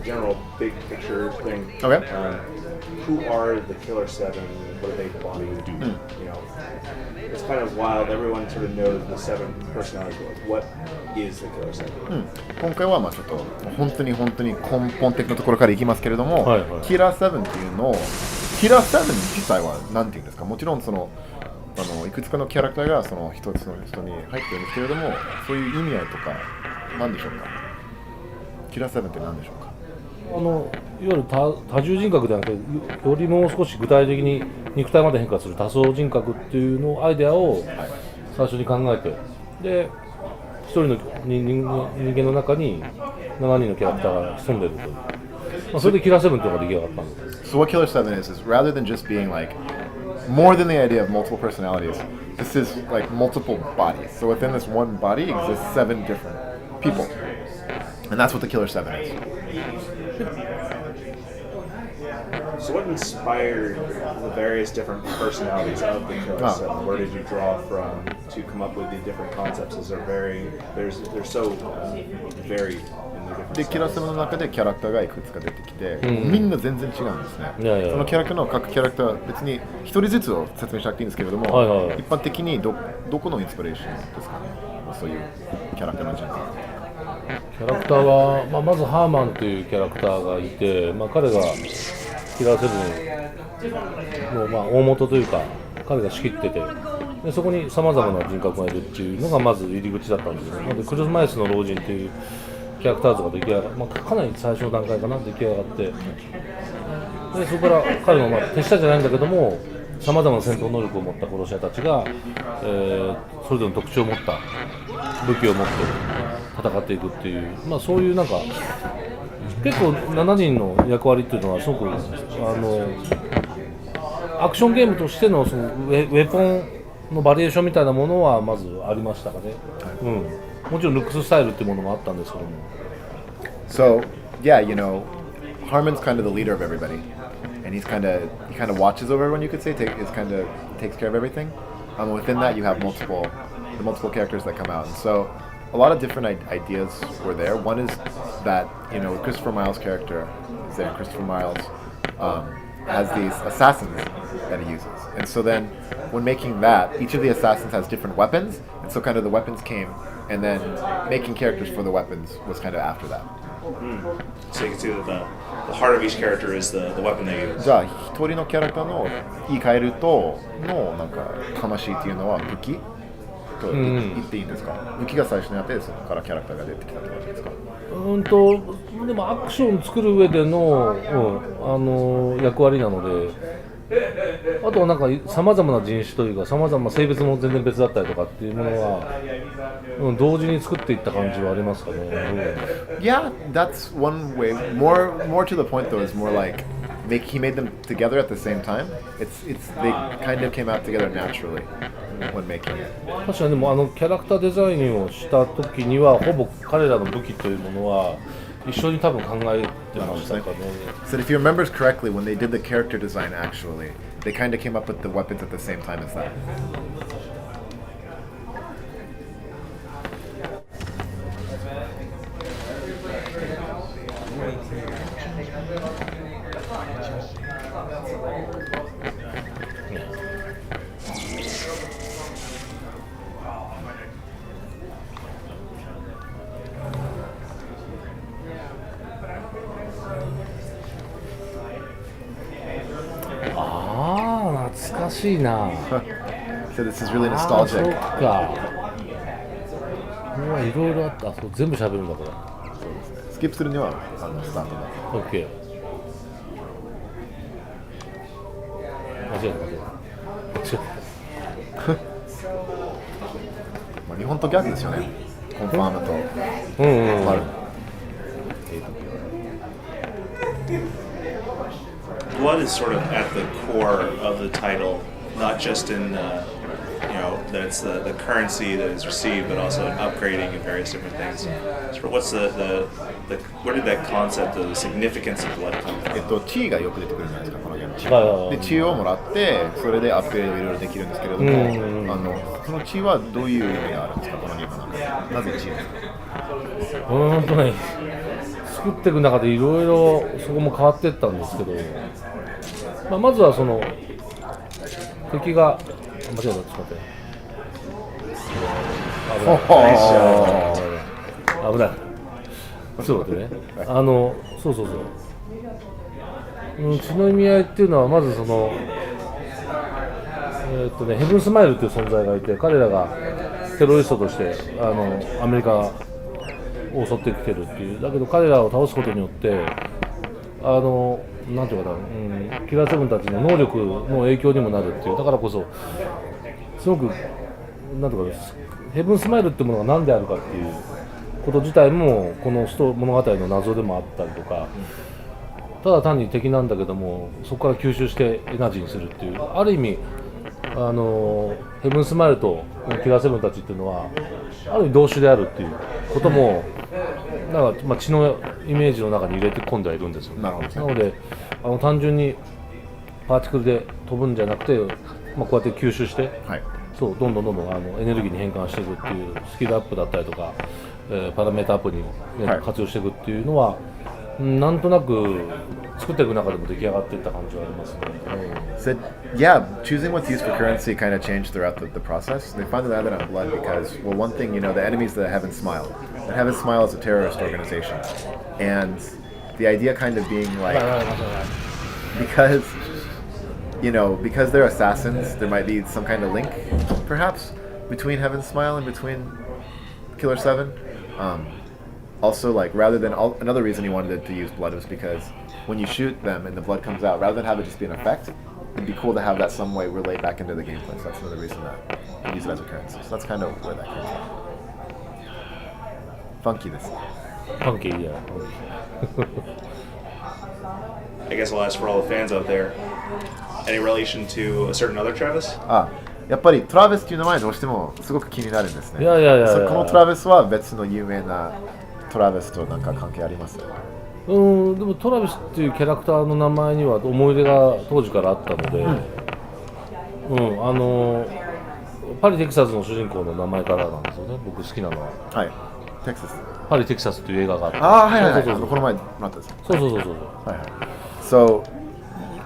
general big picture thing. Okay. Who are the killer7? What do they body do? You know, it's kind of wild. Everyone sort of knows the 7 personalities. What is the killer7? 今回はまあちょっと本当に根本的なところからいきますけれども、キラー7っていうのをキラー7自体は何て言うんですか。もちろんそのいくつかのキャラクターがその一つの人に入ってるんですけれども、そういう意味合いとか何でしょうか。キラー7って何でしょうか。いわゆる多重人格ではなくて、よりもう少し具体的に肉体まで変化する多層人格っていうのアイデアを最初に考えて、で一人の人間の中に7人のキャラクターが潜んでるという、それでキラー7というのが出来上がったんです。So what killer7 is rather than just being like more than the idea of multiple personalities, this is like multiple bodies. So within this one body exists 7 different people, and that's what the killer7 is. So what inspired the various different personalities of the killer7? Where did you draw from to come up with the different concepts? They're so varied in the different でキラー7の中でキャラクターがいくつか出てきて、みんな全然違うんですね。そのキャラクターの各キャラクター別に一人ずつを説明しなくていいんですけれども、一般的にどこのインスピレーションですかね。そういうキャラクターの人格。キャラクターは、まずハーマンというキャラクターがいて、彼がキラー7の、大元というか彼が仕切ってて、でそこにさまざまな人格がいるっていうのがまず入り口だったんですね。で車椅子の老人というキャラクター像が出来上がる、かなり最初の段階かな、出来上がって、でそこから彼の、手下じゃないんだけどもさまざまな戦闘能力を持った殺し屋たちが、それぞれの特徴を持った武器を持って戦っていくっていう、そういうなんか結構7人の役割っていうのはすごくアクションゲームとしてのそのウェポンのバリエーションみたいなものはまずありましたかね。もちろんルックススタイルっていうものもあったんですけども。So yeah, you know, Harmon's kind of the leader of everybody, and he kind of watches over everyone. You could say takes care of everything. Within that, you have multiple characters that come out, and so a lot of different ideas were there. One is that Christopher Miles' character is there. Christopher Miles has these assassins that he uses, and so then when making that, each of the assassins has different weapons, and so kind of the weapons came, and then making characters for the weapons was kind of after that. So you can see that the heart of each character is the weapon they use. じゃあ一人のキャラクターの言い換えるとのなんか魂っていうのは武器と言っていいんですか。武器が最初にあってそこからキャラクターが出てきたって感じですか。でもアクション作る上での、役割なので、あとはなんかさまざまな人種というかさまざまな性別も全然別だったりとかっていうものは、同時に作っていった感じはありますかね。Yeah, that's one way. More to the point though is more like he made them together at the same time. They kind of came out together naturally when making it. 確かにでもキャラクターデザインをした時にはほぼ彼らの武器というものは一緒に多分考えてましたかね。So if you remember correctly, when they did the character design, actually, they kind of came up with the weapons at the same time as that. Ah, 懐かしいな。So this is really nostalgic. そうか。いろいろあった。そう全部喋るんだこれ。そうですね。スキップするにはスタートだ。OK。間違えた。日本と逆ですよね。コンファームと。Blood is sort of at the core of the title, not just in that it's the currency that is received, but also in upgrading and various different things. So what's where did that concept of the significance of blood come from? 地位がよく出てくるじゃないですか、このゲーム。で、地位をもらって、それでアップグレードいろいろできるんですけれども、その地位はどういう意味があるんですか、このゲームの中で。なぜ地位ですか？作っていく中でいろいろそこも変わっていったんですけど、まずはその敵が間違えた、ちょっと待って危ないそうだね、そうそうそう、血の意味合いっていうのはまずそのヘブンスマイルっていう存在がいて、彼らがテロリストとしてアメリカを襲ってきてるっていう。だけど彼らを倒すことによってなんていうかな、キラーセブンたちの能力の影響にもなるっていう。だからこそすごくなんていうか、ヘブンスマイルってものが何であるかっていうこと自体もこの物語の謎でもあったりとか、ただ単に敵なんだけどもそこから吸収してエナジーにするっていう、ある意味ヘブンスマイルとキラーセブンたちっていうのはある意味同種であるっていうこともなんか、血のイメージの中に入れて込んではいるんですよ。なので単純にパーティクルで飛ぶんじゃなくて、こうやって吸収して、そうどんどんエネルギーに変換していくっていうスキルアップだったりとか、パラメータアップに、活用していくっていうのは、なんとなく作っていく中でも出来上がっていった感じはありますね。So yeah, choosing what's used for currency kind of changed throughout the process. They finally landed on blood because, well, one thing, you know, the enemy's the Heaven Smile. And Heaven Smile is a terrorist organization. And the idea kind of being like, because, you know, because they're assassins, there might be some kind of link, perhaps, between Heaven Smile and between killer7. Also, like, rather than another reason he wanted to use blood was because when you shoot them and the blood comes out, rather than have it just be an effect, it'd be cool to have that some way relate back into the gameplay. So that's another reason that you use it as a currency. So that's kind of where that comes from. Funky this. Funky, yeah. I guess I'll ask for all the fans out there. Any relation to a certain other Travis? やっぱりトラベスっていう名前どうしてもすごく気になるんですね。いやこのトラベスは別の有名なトラベスとなんか関係あります？でもトラビスっていうキャラクターの名前には思い出が当時からあったので、パリ・テキサスの主人公の名前からなんですよね、僕好きなのは。はい、テキサス。パリ・テキサスという映画があって。この前もらったんです。そう。So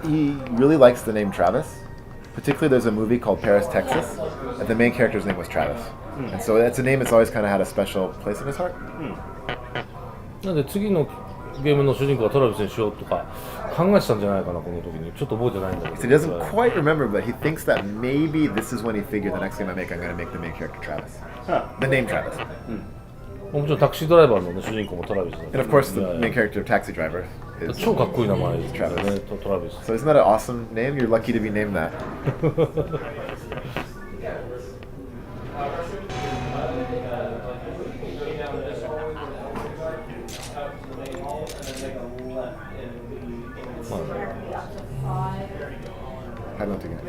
he really likes the name Travis. Particularly, there's a movie called Paris, Texas, and the main character's name was Travis. And so that's a name that's always kind of had a special place in his heart. なんで次のゲームの主人公はトラビスにしようとか考えてたんじゃないかな、この時に。ちょっと覚えてないんだけど。So he doesn't quite remember, but he thinks that maybe this is when he figured the next game I'm going to make the main character Travis. The name Travis. もちろんタクシードライバーの、主人公もトラビスだね。And of course, the main character of Taxi Driver is 超かっこいい名前ですね、トラビス。So isn't that an awesome name? You're lucky to be named that. 入らないといけない。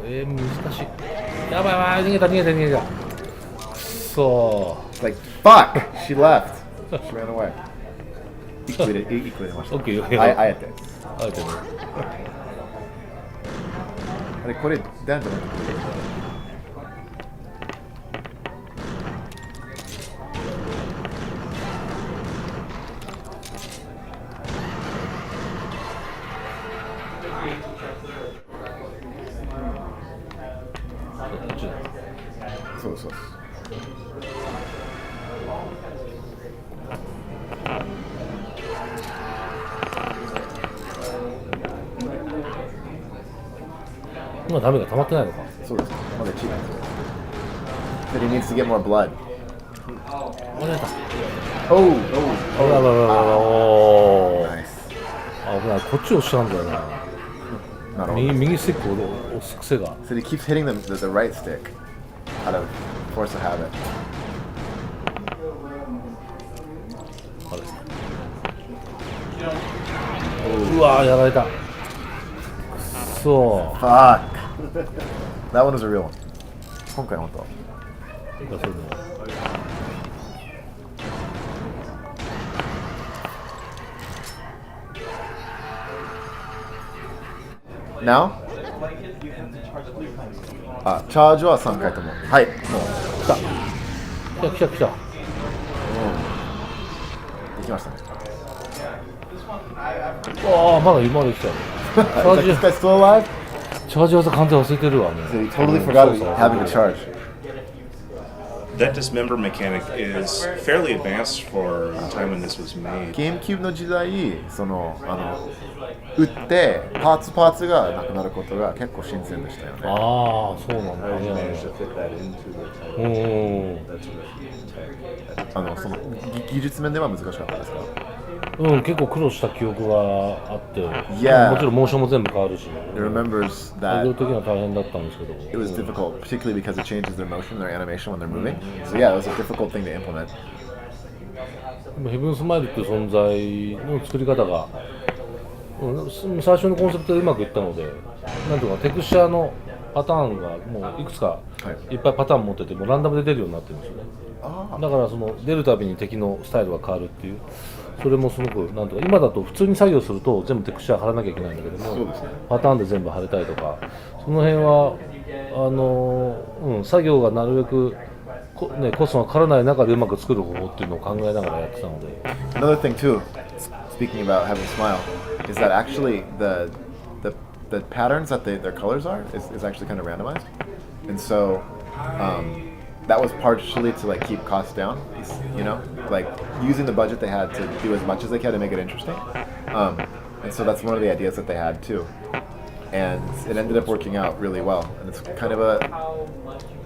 難しい。やばい、逃げた。くそー。Like, fuck! She left. She ran away. 一個入れました。オッケー。あえてね。あれ、これ、ダンじゃないの？そう。今ダメが溜まってないのか。そうです。まだチーム。But he needs to get more blood. Nice. 危ない。こっちを押したんだよな。右スティックを押す癖が。So he keeps hitting the right stick out of force of habit. うわー、やられた。くそー。Fuck. That one was a real one. 今回本当。Now? あ、チャージは3回とも。はい、もう。来た来た。できましたね。ああ、まだ今できたよ。チャ Is ー this ジ、 guy still alive? チャージ技完全忘れてるわね。 So he totally forgot having to charge. That dismember mechanic is fairly advanced for the time when this was made. ゲームキューブの時代、打ってパーツがなくなることが結構新鮮でしたよね。ああ、そうなんだ How he ね。 managed to fit that into the う title. ん。その技術面では難しかったですか？うん、結構苦労した記憶があって、Yeah. もちろんモーションも全部変わるし、 It remembers 作業 that 的には大変だったんですけど、 it was difficult, particularly because it changes their motion, their animation when they're moving. So yeah, it was a difficult thing to implement. ヘブンスマイルっていう存在の作り方が、最初のコンセプトでうまくいったので、なんていうかテクスチャーのパターンがもういくつかいっぱいパターン持ってて、もうランダムで出るようになってるんですよね。だからその出るたびに敵のスタイルが変わるっていう、それもすごくなんとか今だと普通に作業すると全部テクスチャー貼らなきゃいけないんだけども、そうですね。パターンで全部貼れたりとか、その辺は作業がなるべくコストがかからない中でうまく作る方法っていうのを考えながらやってたので。 Another thing too, speaking about having smile, is that actually the patterns that their colors are is actually kind of randomized, and so that was partially to like keep costs down, you know, like using the budget they had to do as much as they can to make it interesting, and so that's one of the ideas that they had too, and it ended up working out really well, and it's kind of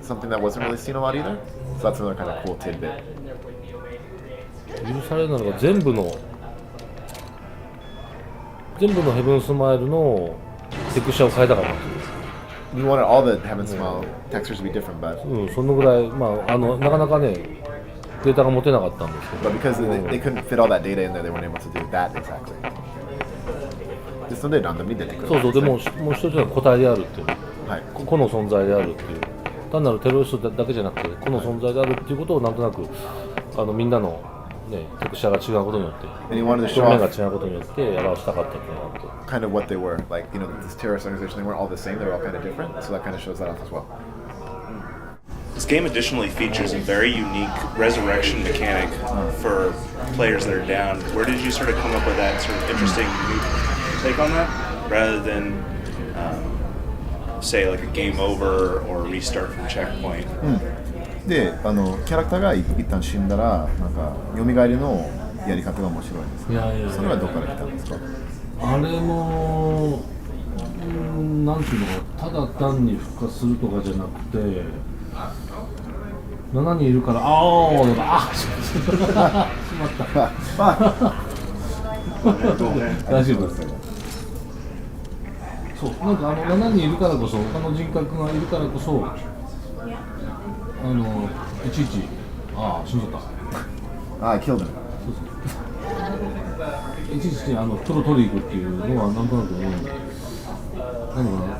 something that wasn't really seen a lot either, so that's another kind of cool tidbit. 許されるのが全部のヘブンスマイルのテクスチャーを変えたかったんですよ。 We wanted all the Heaven Smile textures to be different, but そのぐらい、なかなかねデータが持てなかったんですけど、 because they couldn't fit all that data in there, they weren't able to do that exactly. ですのでランダムに出てくる。そうそうでもう一つは個体であるっていう、はい。個の存在であるっていう、単なるテロリストだけじゃなくて個の存在であるっていうことをなんとなくみんなのねテクスチャーが違うことによって、 And he wanted to 表 show 面が off 違うことによって表したかったっていうのがあって。 kind of what they were. Like, you know, this terrorist organization, they weren't all the same, they were all kind of different. So that kind of shows that off as well. This game additionally features a very unique resurrection mechanic for players that are down. Where did you sort of come up with that sort of interesting new take on that, rather than say like a game over or a restart from checkpoint? で、キャラクターが一旦死んだら、なんか蘇りのやり方が面白いんです。いやいやいやそれはどこから来たんですか？あれもなんていうのか、ただ単に復活するとかじゃなくて、7人いるから、しまった大丈夫です。そう、なんか7人いるからこそ、他の人格がいるからこそ、いちいち、死んじゃった。I killed him. いちいち取りに行くっていうのはなんとなく思うんで、なんだろうね、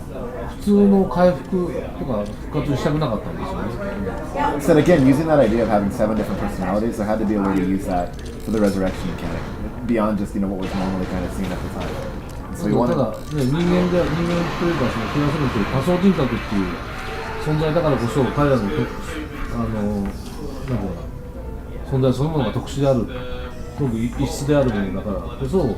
普通の回復とか復活したくなかったんですよね。So again, using that idea of having 7 different personalities, there had to be a way to use that for the resurrection mechanic beyond just, you know, what was normally kind of seen at the time. So we た wanted. だ、ね、人間というかそのキラー7という仮想人格っていう存在だからこそ彼らのなんだろうな、存在そのものが特殊である、すごく異質であるものだからこそ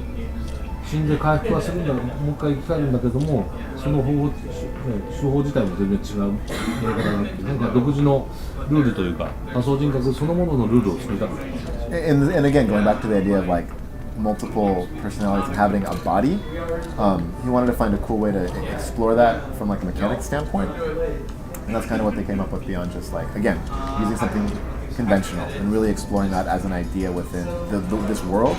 死んで回復はするんだ、もう一回生き返るんだけども、その方法、手法自体も全然違うやり方があって、なんか独自のルールというか仮想人格そのもののルールを作りたかった。 And again, going back to the idea of like multiple personalities and having a body, he wanted to find a cool way to explore that from like a mechanics standpoint, and that's kind of what they came up with beyond just like, again, using something conventional and really exploring that as an idea within this world.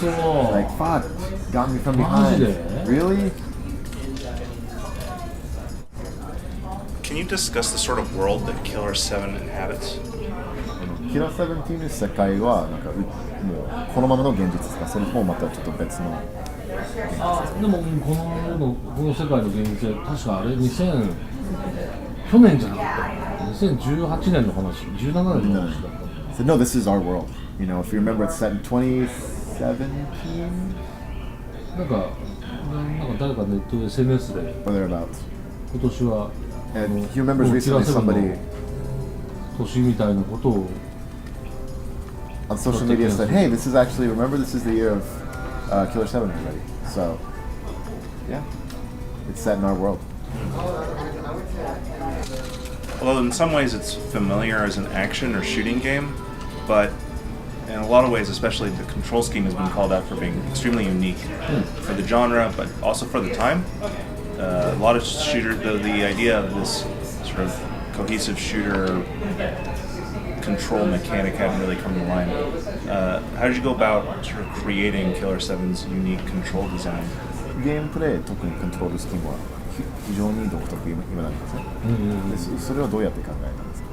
Like fuck. got me from マジ behind. で Really? Can you discuss the sort of world that killer7 inhabits? キラ7っていう世界はなんかもうこのままの現実ですか？それともまたちょっと別の。でもこの世界の現実で確かあれ2000去年じゃなかった2018年の話17年の話だった So no, this is our world. You know, if you remember, it's set in 2017なんか誰かネット SNS で or thereabouts. 今年は And he remembers キ recently ラセブンの somebody 年みたいなことを on social media said, "Hey, this is actually remember this is the year of Killer7 already." So yeah, it's set in our world. Although in some ways it's familiar as an action or shooting game, but in a lot of ways, especially the control scheme has been called out for being extremely unique for the genre, but also for the time. A lot of shooters, the idea of this sort of cohesive shooter control mechanic hadn't really come to mind. How did you go about sort of creating killer7's unique control design? ゲームプレイ特にコントロールスキームは非常に独特今なんですね。でそれはどうやって考えたんですか？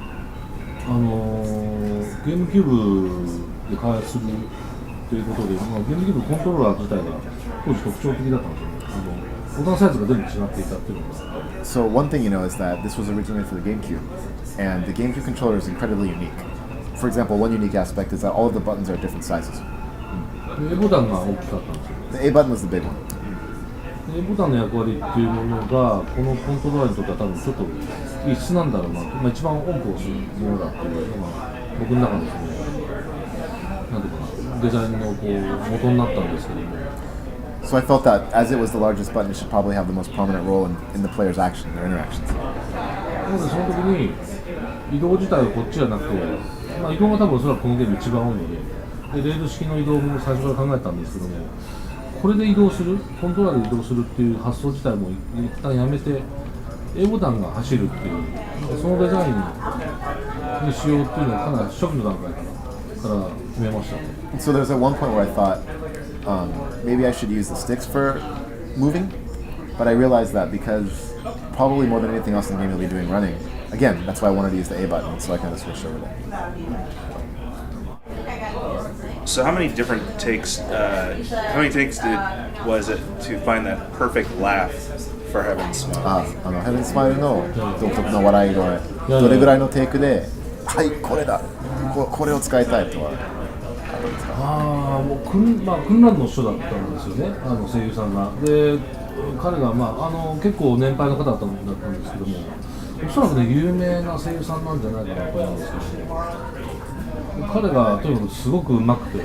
ゲームキューブで開発するということで、ゲームキューブコントローラー自体が当時特徴的だったんですよね。ボタンサイズが全部違っていたっていうのが。So one thing you know is that this was originally for the GameCube, and the GameCube controller is incredibly unique. For example, one unique aspect is that all of the buttons are different sizes. A ボタンが大きかったんですよ。The A button was the big one. A ボタンの役割っていうものがこのコントローラーにとっては多分ちょっと異質なんだろうなと、一番音符をするものだっていうのが僕の中のなんていうかなデザインのこう元になったんですけども。So I felt that as it was the largest button, it should probably have the most prominent role in the player's action, their interactions. なのでその時に移動自体はこっちじゃなくて、移動が多分おそらくこのゲーム一番多いので、レール式の移動も最初から考えたんですけども、これで移動する、コントローラーで移動するっていう発想自体も一旦やめて、A ボタンが走るっていう、そのデザインにしようっていうのはかなり初期の段階から決めました。So there's at one point where I thought maybe I should use the sticks for moving, but I realized that because probably more than anything else in the game you'll be doing running. Again, that's why I wanted to use the A button, so I kind of switched over there. So how many different takes? How many takes was it to find that perfect laugh for Heaven's Smile? Heaven's Smile の独特の笑い声、どれぐらいのテイクで、はい、これだ、これを使いたいとは。もう訓練の人だったんですよね、声優さんが。で、彼が、結構年配の方だったんですけども、おそらくね、有名な声優さんなんじゃないかなと思うんですけど、彼がとにかくすごくうまくて、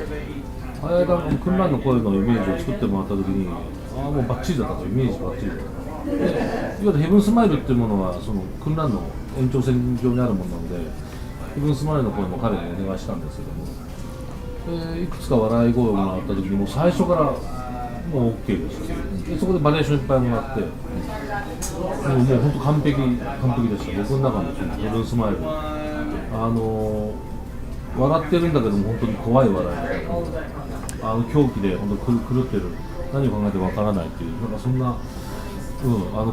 早い段訓練の声のイメージを作ってもらったときに、もうバッチリだったと、イメージバッチリだった。で、いわゆるヘブンスマイルっていうものは、その訓練の延長線上にあるものなので、ヘブンスマイルの声も彼にお願いしたんですけども。いくつか笑い声をもらった時にもう最初からもう OK でしたでそこでバリエーションいっぱいもらってもう本当完璧でした僕の中のヘブンスマイル笑ってるんだけども本当に怖い笑い狂気で本当に狂ってる何を考えてわからないっていうなんかそんな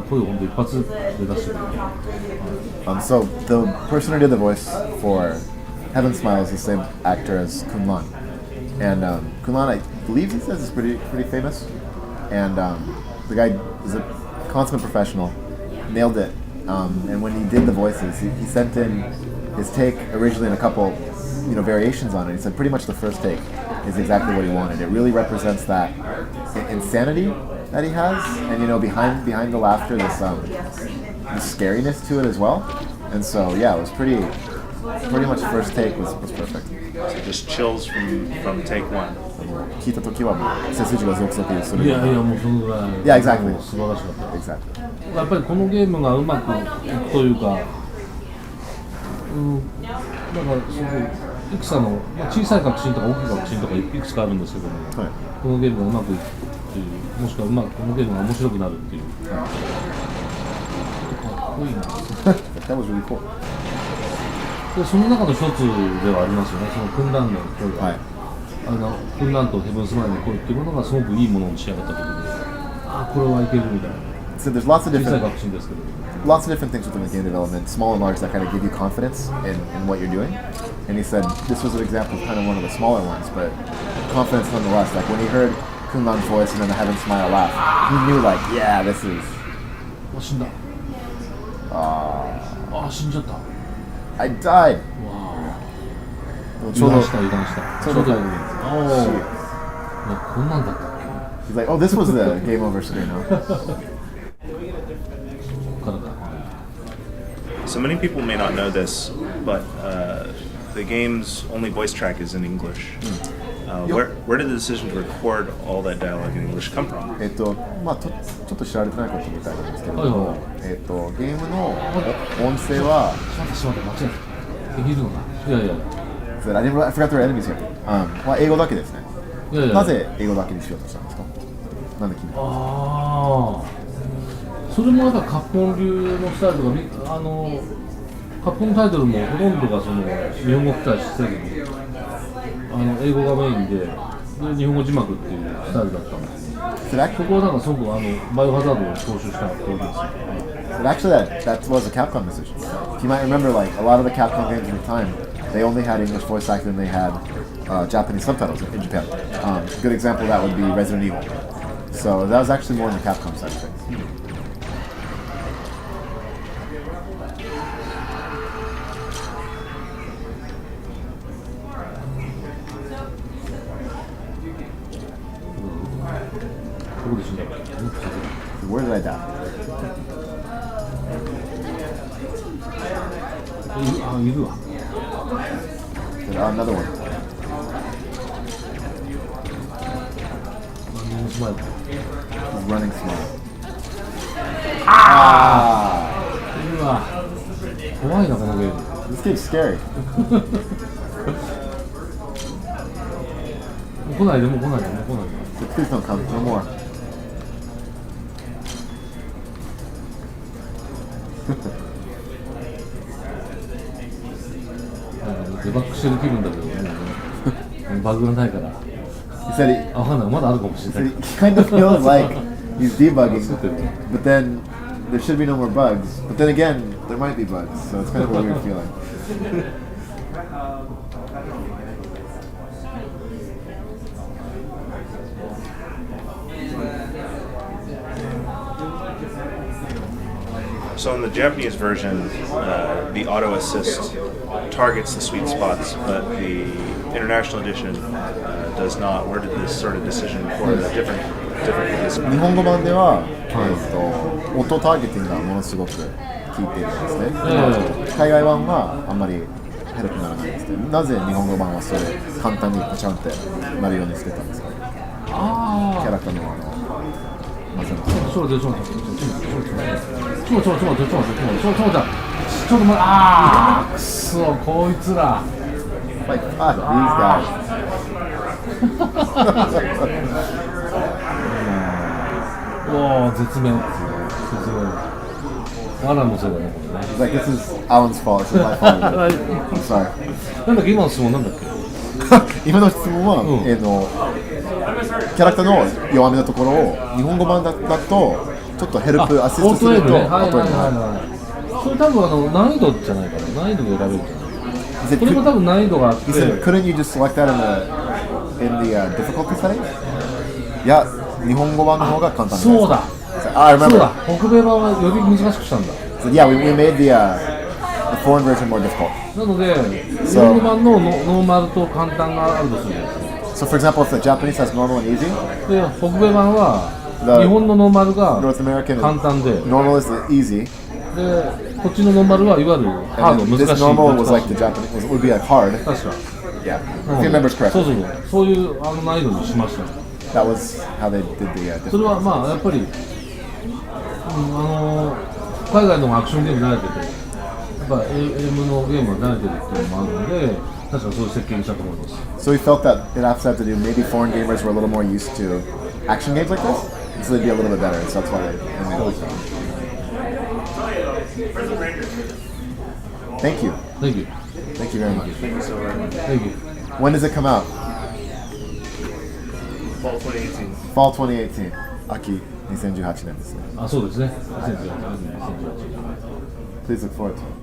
声を本当一発で出してくれてSo the person who did the voice for Heaven Smile is the same actor as Kunlan. And Kunlan, I believe he says is pretty famous. And the guy is a consummate professional, nailed it. And when he did the voices, he sent in his take originally in a couple, variations on it. He said pretty much the first take is exactly what he wanted. It really represents that insanity that he has, and behind the laughter, this scariness to it as well. And so yeah, it was pretty much first take was perfect. So just chills from take one. 聞いた時はもう背筋がゾクゾクする。いやもうそのぐらい。Yeah, exactly. もう素晴らしかった。Exactly. やっぱりこのゲームがうまくいくというか、なんかすごいいくつかの小さい革新とか大きい革新とかいくつかあるんですけども、はい、このゲームがうまくいくっていう、もしくはこのゲームが面白くなるっていう。かっこいいな。That was really cool. でその中の一つではありますよね、その訓練の声が。はいフンランとヘブンスマイルの声っていうものがすごくいいものに仕上がったところで、これはいけるみたいな。 So there's lots of 小さい different 確信ですけど。 lots of different things within the game development, small and large, that kind of give you confidence in what you're doing. And he said this was an example of kind of one of the smaller ones, but confidence nonetheless. Like when he heard Kunlan's voice and then the Heaven Smile laugh, he knew like, yeah, this is. あ、死んだ。死んじゃった。 I died. 油断した油断した。ちょうどいやこんなんだったっ He's like, oh, this was the game over screen, huh? け。からだ。 So many people may not know this, but the game's only voice track is in English. Where did the decision to record all that dialogue in English come from? まあちょっと知られてないことみたいなんですけれどはいも、はいゲームの音声は、しまった間違えた。できるのか。いやいや。 I forgot there were enemies here. まあ英語だけですね。いやいや。なぜ英語だけにしようとしたんですか？なんで君は？それもなんかカプコン流のスタイルとか、カプコンタイトルもほとんどがその日本語吹き替えせずに、英語がメインで、日本語字幕っていうスタイルだったんです。そこはなんかすごくバイオハザードを踏襲したところです。 But actually, that was a Capcom decision. You might remember, like a lot of the Capcom games at the time, they only had English voice acting and they had Japanese subtitles in Japan. A good example of that would be Resident Evil. So that was actually more on the Capcom side of things. Where did I die? Another one. He's running slow. This game's scary. 来ないでもう来ないで。 So please don't come. No more. デバッグしてる気分だけど、バグがないから。He said he わかんない、まだあるかもしれない。 kind of feels like he's debugging, but then there should be no more bugs. But then again, there might be bugs, so it's kind of a weird feeling. So in the Japanese version, the auto assist targets the sweet spots, but the international edition does not. Where did this sort of decision for the different this? 日本語版では、音ターゲティングがものすごく効いているんですね。海外版はあんまりヘルプにならないんですけど、なぜ日本語版はそれ簡単にパチャンってなるようにしてたんですか？キャラクターのまずは。ちょっと待って、あー、くそ、こいつら。Like, fuck these guys. おー、絶命。アランのせいだね、これね。It's like, this is Alan's fault. This is my fault. I'm sorry. なんだっけ、今の質問なんだっけ？今の質問は、キャラクターの弱みのところを日本語版だとちょっとヘルプアシストするとそれ多分難易度じゃないかな、難易度で選べるんじゃない。これも多分難易度があって。He said, couldn't you just select that in the difficulty setting? いや、日本語版の方が簡単です。そうだ。I remember. そうだ。北米版はより難しくしたんだ。So, yeah, we made the foreign version more difficult. なので、日本語版のノーマルと簡単があるとするんです。So, for example, if the Japanese has normal and easy, で、北米版は日本のノーマルが North American 簡単で、normal is easy. で、こっちのノーマルはいわゆるハード、難しい。This normal was like the Japanese would be like hard. 確か。Yeah. If you remember correctly. そういう難易度にしました。That was how they did the difficulty. それはまあやっぱり、海外のアクションゲーム慣れてて、やっぱ AM のゲームは慣れてるっていうのもあるので、確かにそういう設計にしたと思います。So we felt that it also had to do maybe foreign gamers were a little more used to action games like this, so they'd be a little bit better. So that's why they made it like that. Thank you. Thank you. Thank you very much. Thank you. When does it come out? Fall 2018. Fall 2018秋2018年ですね。あ、そうですね。2018 Please look forward to it.